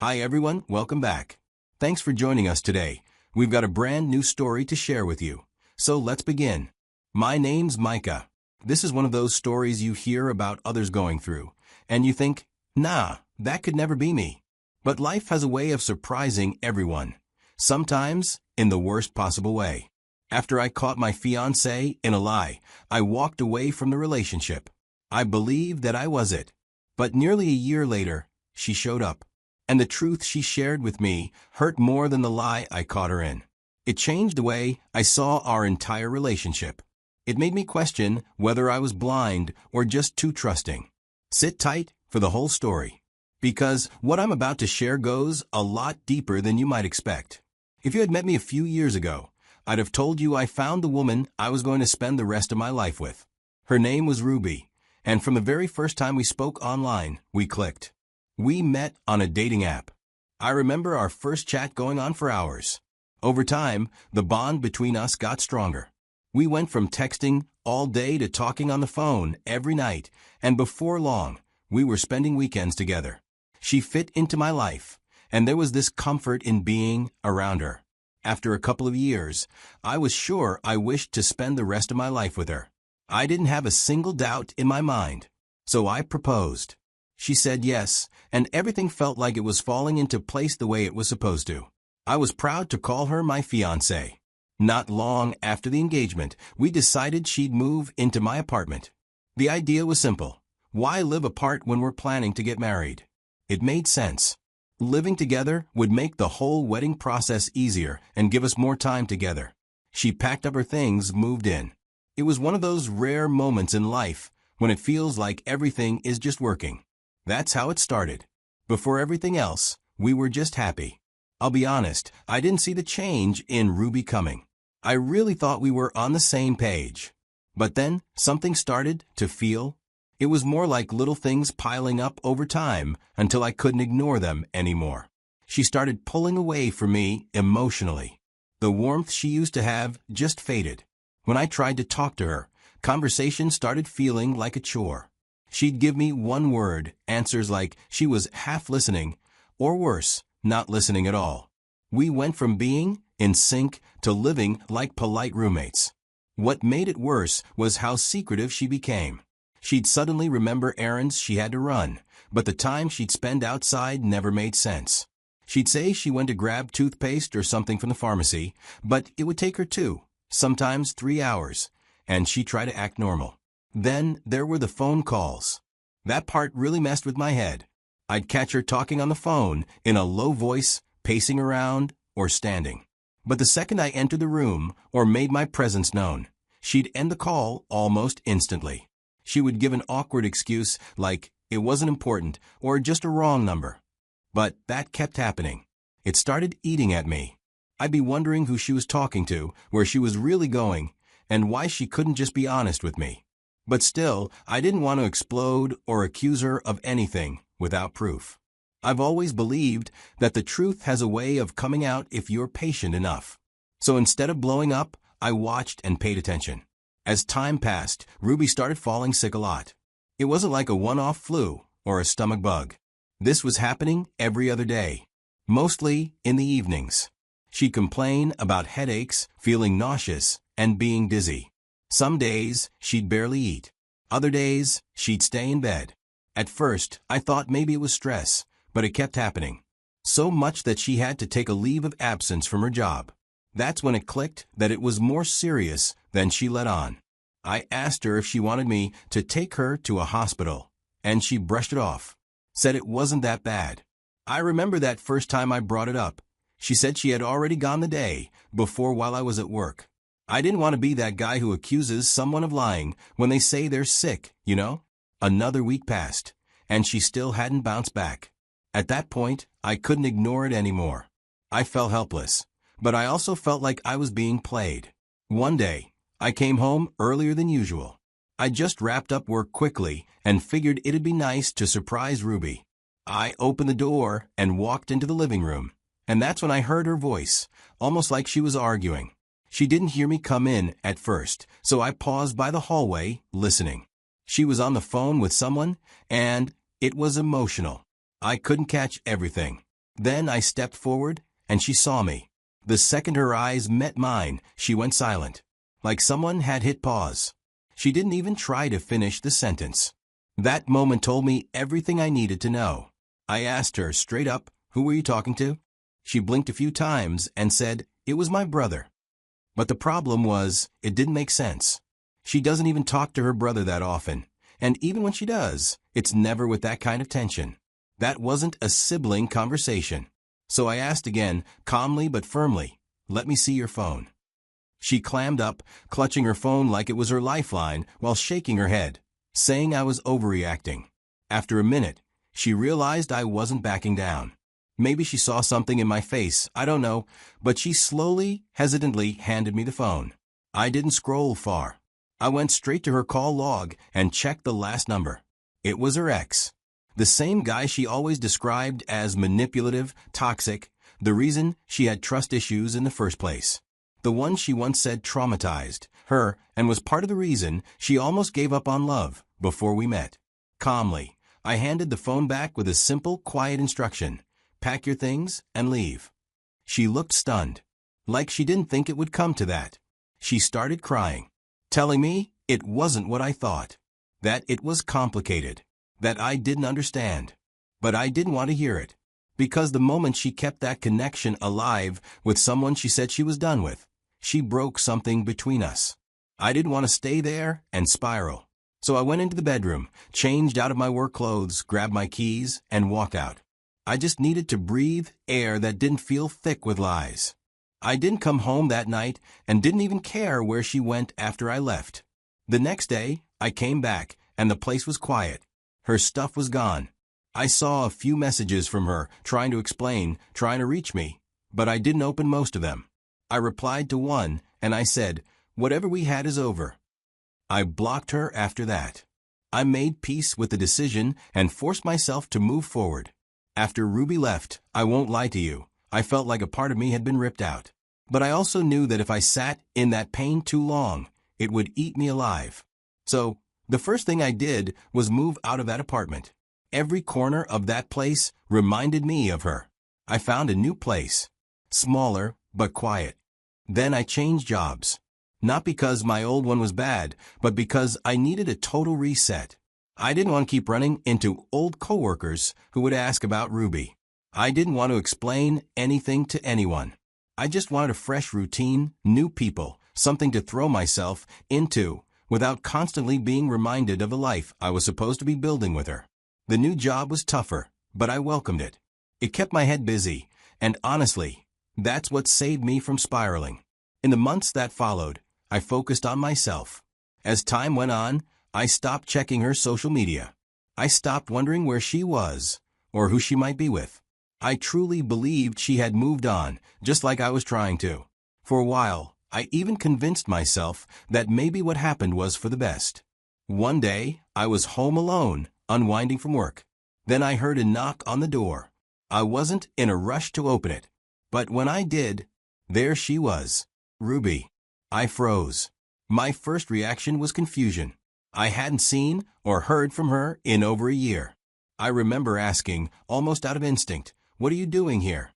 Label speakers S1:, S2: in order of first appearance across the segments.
S1: Hi everyone, welcome back. Thanks for joining us today. We've got a brand new story to share with you. So let's begin. My name's Micah. This is one of those stories you hear about others going through, and you think, nah, that could never be me. But life has a way of surprising everyone, sometimes in the worst possible way. After I caught my fiancée in a lie, I walked away from the relationship. I believed that I was it. But nearly a year later, she showed up. And the truth she shared with me hurt more than the lie I caught her in. It changed the way I saw our entire relationship. It made me question whether I was blind or just too trusting. Sit tight for the whole story, because what I'm about to share goes a lot deeper than you might expect. If you had met me a few years ago, I'd have told you I found the woman I was going to spend the rest of my life with. Her name was Ruby, and from the very first time we spoke online, we clicked. We met on a dating app. I remember our first chat going on for hours. Over time, the bond between us got stronger. We went from texting all day to talking on the phone every night, and before long, we were spending weekends together. She fit into my life, and there was this comfort in being around her. After a couple of years, I was sure I wished to spend the rest of my life with her. I didn't have a single doubt in my mind, so I proposed. She said yes, and everything felt like it was falling into place the way it was supposed to. I was proud to call her my fiancée. Not long after the engagement, we decided she'd move into my apartment. The idea was simple. Why live apart when we're planning to get married? It made sense. Living together would make the whole wedding process easier and give us more time together. She packed up her things, moved in. It was one of those rare moments in life when it feels like everything is just working. That's how it started. Before everything else, we were just happy. I'll be honest, I didn't see the change in Ruby coming. I really thought we were on the same page. But then, something started to feel. It was more like little things piling up over time until I couldn't ignore them anymore. She started pulling away from me emotionally. The warmth she used to have just faded. When I tried to talk to her, conversation started feeling like a chore. She'd give me one word, answers like she was half listening, or worse, not listening at all. We went from being in sync to living like polite roommates. What made it worse was how secretive she became. She'd suddenly remember errands she had to run, but the time she'd spend outside never made sense. She'd say she went to grab toothpaste or something from the pharmacy, but it would take her 2, sometimes 3 hours, and she'd try to act normal. Then there were the phone calls. That part really messed with my head. I'd catch her talking on the phone in a low voice, pacing around, or standing. But the second I entered the room or made my presence known, she'd end the call almost instantly. She would give an awkward excuse like it wasn't important or just a wrong number. But that kept happening. It started eating at me. I'd be wondering who she was talking to, where she was really going, and why she couldn't just be honest with me. But still, I didn't want to explode or accuse her of anything without proof. I've always believed that the truth has a way of coming out if you're patient enough. So instead of blowing up, I watched and paid attention. As time passed, Ruby started falling sick a lot. It wasn't like a one-off flu or a stomach bug. This was happening every other day, mostly in the evenings. She'd complain about headaches, feeling nauseous, and being dizzy. Some days, she'd barely eat. Other days, she'd stay in bed. At first, I thought maybe it was stress, but it kept happening. So much that she had to take a leave of absence from her job. That's when it clicked that it was more serious than she let on. I asked her if she wanted me to take her to a hospital, and she brushed it off. Said it wasn't that bad. I remember that first time I brought it up. She said she had already gone the day before while I was at work. I didn't want to be that guy who accuses someone of lying when they say they're sick, you know? Another week passed, and she still hadn't bounced back. At that point, I couldn't ignore it anymore. I felt helpless, but I also felt like I was being played. One day, I came home earlier than usual. I just wrapped up work quickly and figured it'd be nice to surprise Ruby. I opened the door and walked into the living room, and that's when I heard her voice, almost like she was arguing. She didn't hear me come in at first, so I paused by the hallway, listening. She was on the phone with someone, and it was emotional. I couldn't catch everything, Then I stepped forward, and she saw me. The second her eyes met mine, she went silent, like someone had hit pause. She didn't even try to finish the sentence. That moment told me everything I needed to know. I asked her straight up, "Who were you talking to?" She blinked a few times and said, "It was my brother." But the problem was, it didn't make sense. She doesn't even talk to her brother that often, and even when she does, it's never with that kind of tension. That wasn't a sibling conversation. So I asked again, calmly but firmly, "Let me see your phone." She clammed up, clutching her phone like it was her lifeline while shaking her head, saying I was overreacting. After a minute, she realized I wasn't backing down. Maybe she saw something in my face, I don't know, but she slowly, hesitantly handed me the phone. I didn't scroll far. I went straight to her call log and checked the last number. It was her ex. The same guy she always described as manipulative, toxic, the reason she had trust issues in the first place. The one she once said traumatized her and was part of the reason she almost gave up on love before we met. Calmly, I handed the phone back with a simple, quiet instruction: pack your things and leave. She looked stunned, like she didn't think it would come to that. She started crying, telling me it wasn't what I thought, that it was complicated, that I didn't understand. But I didn't want to hear it, because the moment she kept that connection alive with someone she said she was done with, she broke something between us. I didn't want to stay there and spiral. So I went into the bedroom, changed out of my work clothes, grabbed my keys, and walked out. I just needed to breathe air that didn't feel thick with lies. I didn't come home that night and didn't even care where she went after I left. The next day, I came back, and the place was quiet. Her stuff was gone. I saw a few messages from her, trying to explain, trying to reach me, but I didn't open most of them. I replied to one, and I said, "Whatever we had is over." I blocked her after that. I made peace with the decision and forced myself to move forward. After Ruby left, I won't lie to you, I felt like a part of me had been ripped out. But I also knew that if I sat in that pain too long, it would eat me alive. So, the first thing I did was move out of that apartment. Every corner of that place reminded me of her. I found a new place, smaller but quiet. Then I changed jobs. Not because my old one was bad, but because I needed a total reset. I didn't want to keep running into old coworkers who would ask about Ruby. I didn't want to explain anything to anyone. I just wanted a fresh routine, new people, something to throw myself into without constantly being reminded of the life I was supposed to be building with her. The new job was tougher, but I welcomed it. It kept my head busy, and honestly, that's what saved me from spiraling. In the months that followed, I focused on myself. As time went on, I stopped checking her social media. I stopped wondering where she was, or who she might be with. I truly believed she had moved on, just like I was trying to. For a while, I even convinced myself that maybe what happened was for the best. One day, I was home alone, unwinding from work. Then I heard a knock on the door. I wasn't in a rush to open it. But when I did, there she was, Ruby. I froze. My first reaction was confusion. I hadn't seen or heard from her in over a year. I remember asking, almost out of instinct, "What are you doing here?"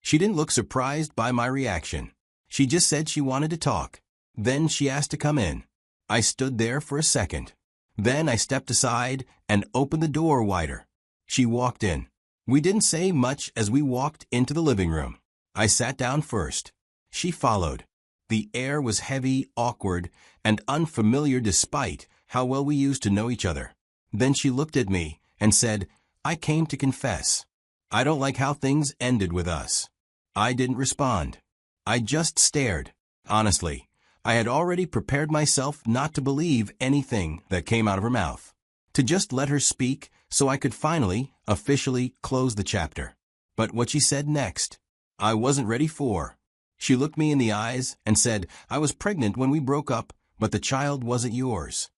S1: She didn't look surprised by my reaction. She just said she wanted to talk. Then she asked to come in. I stood there for a second. Then I stepped aside and opened the door wider. She walked in. We didn't say much as we walked into the living room. I sat down first. She followed. The air was heavy, awkward, and unfamiliar despite how well we used to know each other. Then she looked at me and said, "I came to confess. I don't like how things ended with us." I didn't respond. I just stared. Honestly, I had already prepared myself not to believe anything that came out of her mouth. To just let her speak so I could finally, officially close the chapter. But what she said next, I wasn't ready for. She looked me in the eyes and said, "I was pregnant when we broke up, but the child wasn't yours."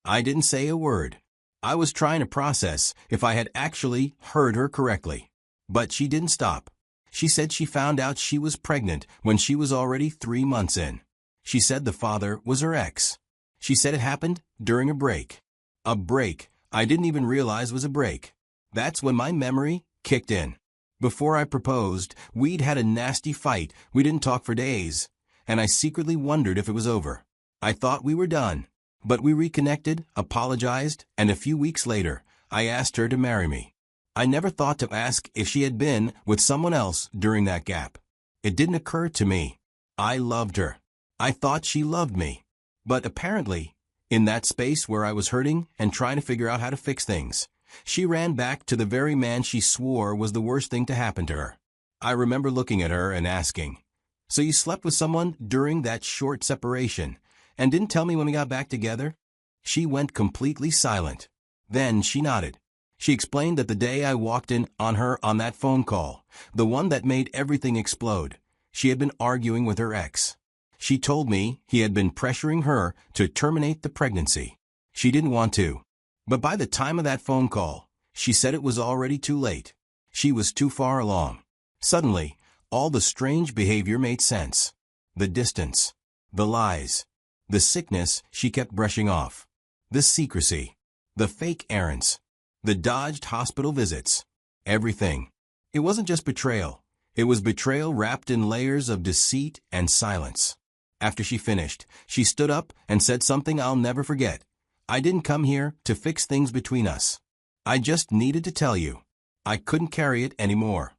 S1: I didn't say a word. I was trying to process if I had actually heard her correctly. But she didn't stop. She said she found out she was pregnant when she was already 3 months in. She said the father was her ex. She said it happened during a break. A break I didn't even realize was a break. That's when my memory kicked in. Before I proposed, we'd had a nasty fight, we didn't talk for days, and I secretly wondered if it was over. I thought we were done. But we reconnected, apologized, and a few weeks later, I asked her to marry me. I never thought to ask if she had been with someone else during that gap. It didn't occur to me. I loved her. I thought she loved me. But apparently, in that space where I was hurting and trying to figure out how to fix things, she ran back to the very man she swore was the worst thing to happen to her. I remember looking at her and asking, "So you slept with someone during that short separation, and didn't tell me when we got back together?" She went completely silent. Then she nodded. She explained that the day I walked in on her on that phone call, the one that made everything explode, she had been arguing with her ex. She told me he had been pressuring her to terminate the pregnancy. She didn't want to. But by the time of that phone call, she said it was already too late. She was too far along. Suddenly, all the strange behavior made sense. The distance, the lies, the sickness she kept brushing off, the secrecy, the fake errands, the dodged hospital visits, everything. It wasn't just betrayal. It was betrayal wrapped in layers of deceit and silence. After she finished, she stood up and said something I'll never forget. "I didn't come here to fix things between us. I just needed to tell you. I couldn't carry it anymore."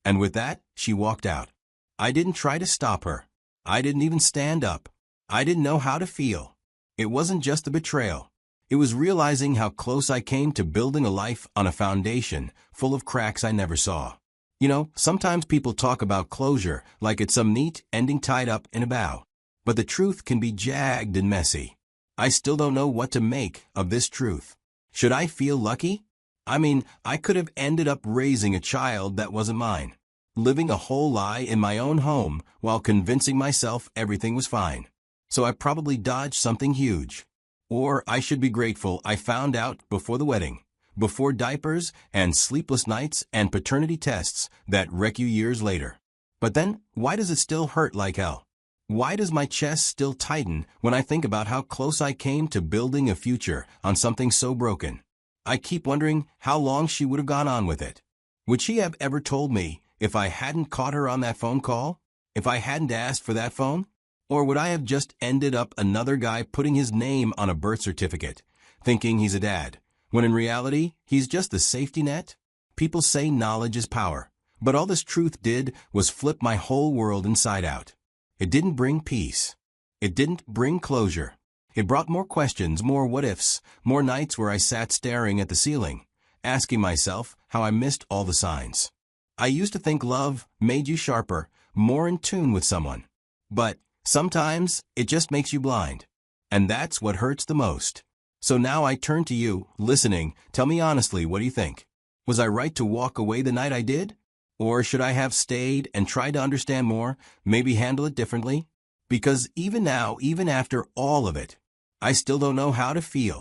S1: And with that, she walked out. I didn't try to stop her. I didn't even stand up. I didn't know how to feel. It wasn't just the betrayal. It was realizing how close I came to building a life on a foundation full of cracks I never saw. You know, sometimes people talk about closure like it's some neat ending tied up in a bow. But the truth can be jagged and messy. I still don't know what to make of this truth. Should I feel lucky? I mean, I could have ended up raising a child that wasn't mine, living a whole lie in my own home while convincing myself everything was fine. So I probably dodged something huge. Or I should be grateful I found out before the wedding, before diapers and sleepless nights and paternity tests that wreck you years later. But then, why does it still hurt like hell? Why does my chest still tighten when I think about how close I came to building a future on something so broken? I keep wondering how long she would have gone on with it. Would she have ever told me if I hadn't caught her on that phone call? If I hadn't asked for that phone? Or would I have just ended up another guy putting his name on a birth certificate, thinking he's a dad, when in reality, he's just the safety net? People say knowledge is power, but all this truth did was flip my whole world inside out. It didn't bring peace. It didn't bring closure. It brought more questions, more what-ifs, more nights where I sat staring at the ceiling, asking myself how I missed all the signs. I used to think love made you sharper, more in tune with someone. But sometimes it just makes you blind. And that's what hurts the most. So now I turn to you, listening. Tell me honestly, what do you think? Was I right to walk away the night I did? Or should I have stayed and tried to understand more, maybe handle it differently? Because even now, even after all of it, I still don't know how to feel.